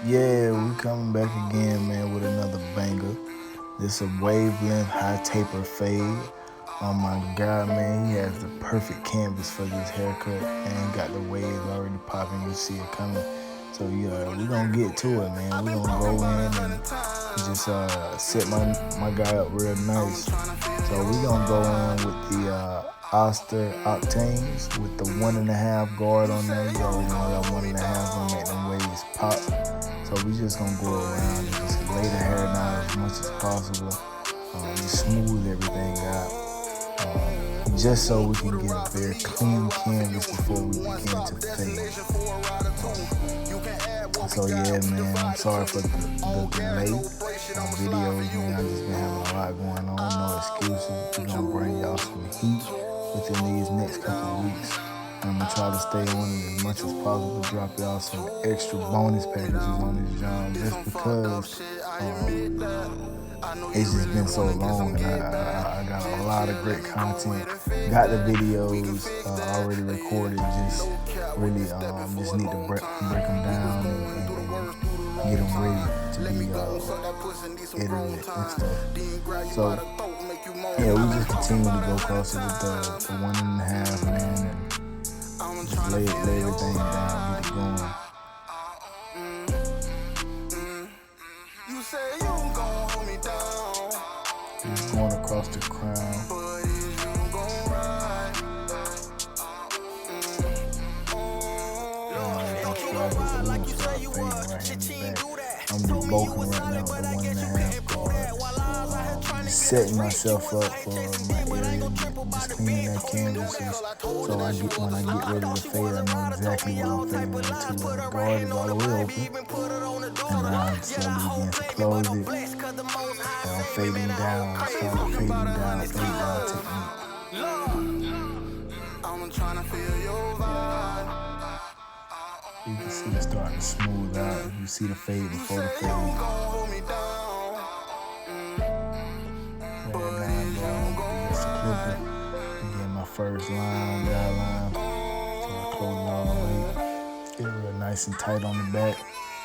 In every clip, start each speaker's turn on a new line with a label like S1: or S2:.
S1: Yeah, we coming back again, man, with another banger. This a wavelength high taper fade. Oh my God, man, he has the perfect canvas for this haircut and got the waves already popping. You see it coming. So yeah, we gonna get to it, man. We gonna go in and just set my guy up real nice. So we gonna go in with the Oster Octanes with the 1.5 guard on there. You already know that 1.5 gonna make them waves pop. So we just gonna go around and just lay the hair down as much as possible. Just smooth everything out. Just so we can get a very clean canvas before we begin to fade. So yeah, man, I'm sorry for the delay on videos, man. I just been having a lot going on, no excuses. We're gonna bring y'all some heat within these next couple of weeks. I'm gonna try to stay on it as much as possible, drop y'all some extra bonus packages on this job, just because it's just been so long, and I got a lot of great content. Got the videos already recorded, just really just need to break them down and get them ready to be edited and stuff. So yeah, we just continue to go across it with the 1.5, man, and just lay everything down, get it going. Just going across the crown. I'm just bulking right now with the 1.5 guard. Just setting myself up for my area, just cleaning that canvas. So when I get ready to fade, I know exactly what I'm fading into. When the guard is all the way open, and now I'm slowly begin to close it. And I'm fading down, fade down technique. I'm trying to feel your vibe. You can see it starting to smooth out. You see the fade before the fade. Again, my first line, guideline. So I close it all the way. Get it real nice and tight on the back.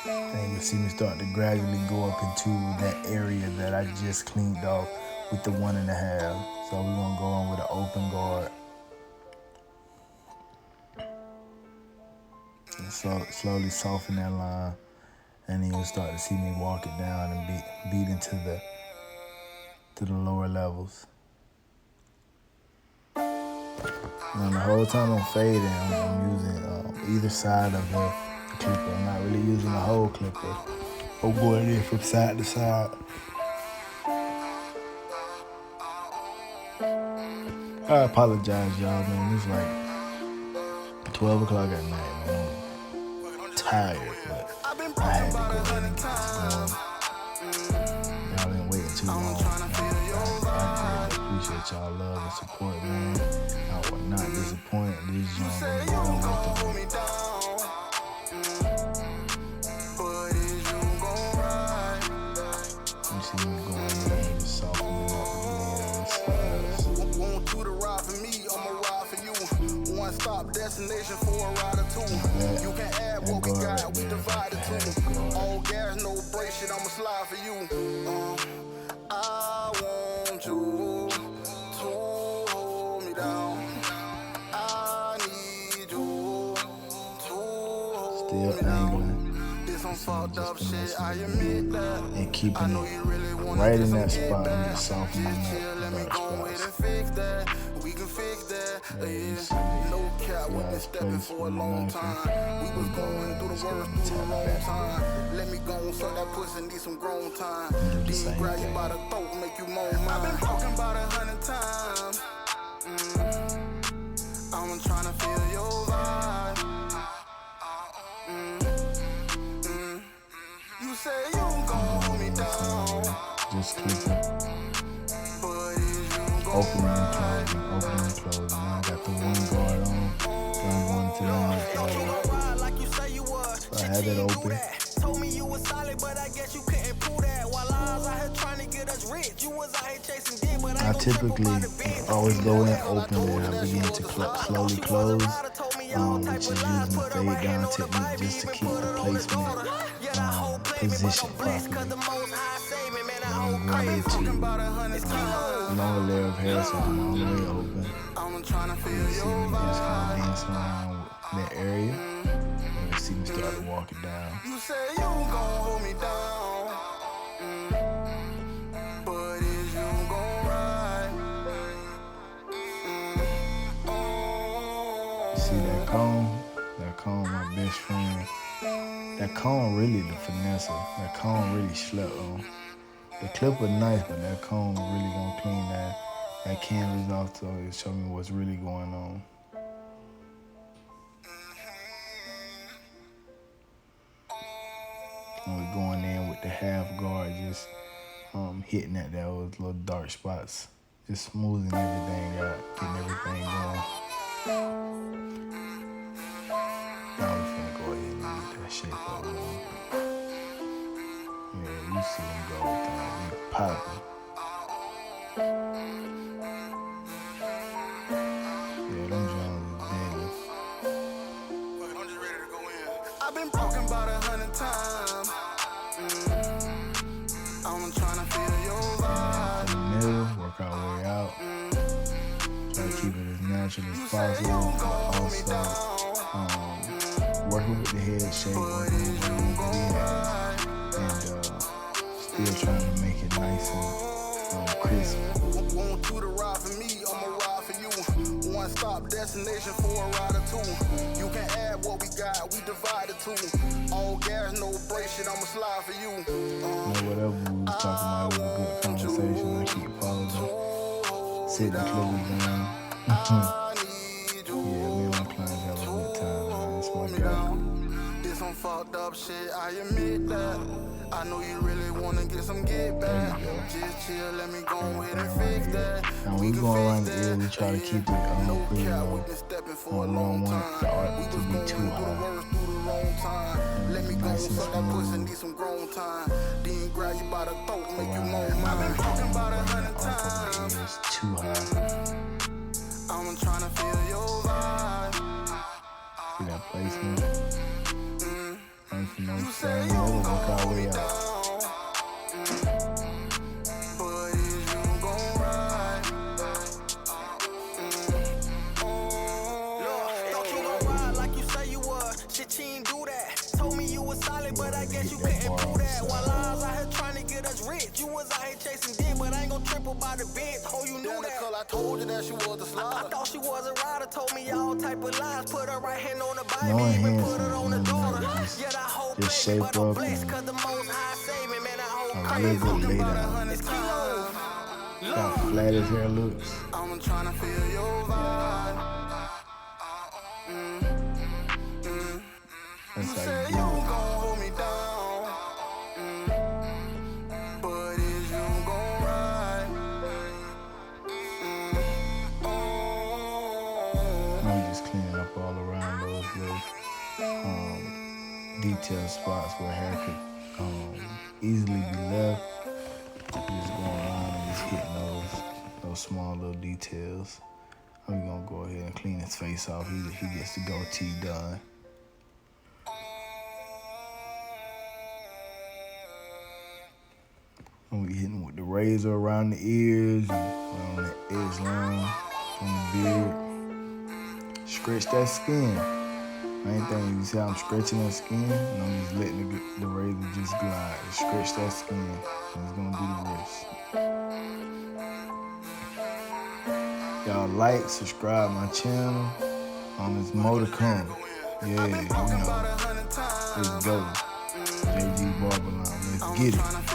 S1: And you'll see me start to gradually go up into that area that I just cleaned off with the 1.5. So we're gonna go on with an open guard. And so slowly soften that line, and then you'll start to see me walk it down and beat into the lower levels. And the whole time I'm fading, I'm using either side of the clipper. I'm not really using the whole clipper. I'm going in from side to side. I apologize, y'all, man. It's like 12 o'clock at night, man. I'm tired, but I had to go in and get this going. Y'all been waiting too long. I really appreciate y'all love and support, man. I will not disappoint. This young man will worth the wait. You see me going in and just softening up the layers. Want you to ride for me, I'ma ride for you. One stop destination for a ride or two. You can add what we got, we divide it two. All gas, no brake shit, I'ma slide for you. I want you to hold me down. I need you to hold me down. Still angling. Fucked up shit, I admit that. And keeping it right in that spot and just softening up the dark spots. We can fix that. No cap, we've been stepping for a long time. We was going through the worst through a long time. Let me go and suck that pussy, need some grown time. Then grab you by the throat, make you moan mine. I've been broken about 100 times. I'm trying to feel your vibe. You say you gon' hold me down. Just keep it. Opening and closing, opening and closing. Now I got the one guard on. Then I'm going to the next guard. So I had it open. Told me you was solid, but I guess you couldn't prove that. While I was out here trying to get us rich, you was out here chasing dick, but I typically always go in open and I begin to slowly close.
S2: which is using the fade down technique just to keep the placement position properly. I'm going into lower layer of hair, so I'm all the way open. You see me just kind of dancing around that area. You see me start to walk it down.
S1: You say you gon' hold me down, but is you gon' ride?
S2: See that comb? That comb, my best friend. That comb really the finesser. That comb really slept on. The clipper nice, but that comb really gonna clean that canvas off so it show me what's really going on. And we're going in with the half guard, just hitting at those little dark spots, just smoothing everything out, getting everything going. Now we're finna go ahead and get that shape up. Yeah, you see them go down, we popping. Yeah, them Jones is deadly.
S1: I'm just ready to go in. I've been broken about 100 times. I'm trying to feel your vibe.
S2: From the middle, work our way out. Try to keep it as natural as possible, but also working with the head shape, working with the and still trying to make it nice and crisp.
S1: Want you to ride for me, I'ma ride for you. One stop destination for a ride or two. You can add what we got, we divide it two. All gas, no break shit, I'ma slide for you.
S2: Whatever we was talking about, it was a good conversation. I keep pausing, sitting close down. Yeah, me and my clients have a good time, man. That's my guy.
S1: This some fucked up shit, I admit that. I know you really wanna get some get back. Just chill, let me go ahead and fix that.
S2: And we go around the ear, we try to keep it pretty low. I don't want the art to be too high.
S1: Let me go,
S2: Nice and
S1: so that pussy
S2: smooth.
S1: need some grown time. Then grab you by the throat, make you
S2: Around
S1: moan.
S2: that
S1: I've been talking about
S2: arc
S1: 100
S2: of
S1: times.
S2: the ear is too high.
S1: I'm trying to feel your vibe.
S2: See that placement? Ain't for no same middle, work our way out.
S1: But is you gon' ride? Thought you gon' ride like you say you was. Shit, you ain't do that. Told me you was solid, but I guess you couldn't prove that. While I was out here trying to get us rich, you was out here chasing dick, but I ain't gon' trip about the bitch. Oh, you knew that. I told you that she was a slider. I thought she was a rider. Told me all type of lies. Put her right hand on the Bible,
S2: No
S1: even put it on the daughter.
S2: enhancements,
S1: Yeah, that whole
S2: just
S1: play,
S2: shape
S1: but I'm
S2: up
S1: blessed,
S2: and
S1: cause the most high saved me, man. That whole
S2: a
S1: crazy.
S2: real good lay down.
S1: It's kilos.
S2: How flat his hair looks.
S1: I'm trying to feel your vibe.
S2: That's how
S1: Say
S2: you
S1: you
S2: do
S1: gon'
S2: it.
S1: hold me down, but is you gon' ride?
S2: I'm just cleaning up all around those little detail spots where hair could easily be left. Just going around and just hitting those small little details. I'm gonna go ahead and clean his face off. He gets the goatee done. And we hitting with the razor around the ears and around the edge line on the beard. Stretch that skin. Main thing, you see how I'm stretching that skin, and I'm just letting the razor just glide. Stretch that skin, and it's gonna do the rest. Y'all like, subscribe my channel. It's more to come. Yeah, you know, let's go. JG Barber Line, let's get it.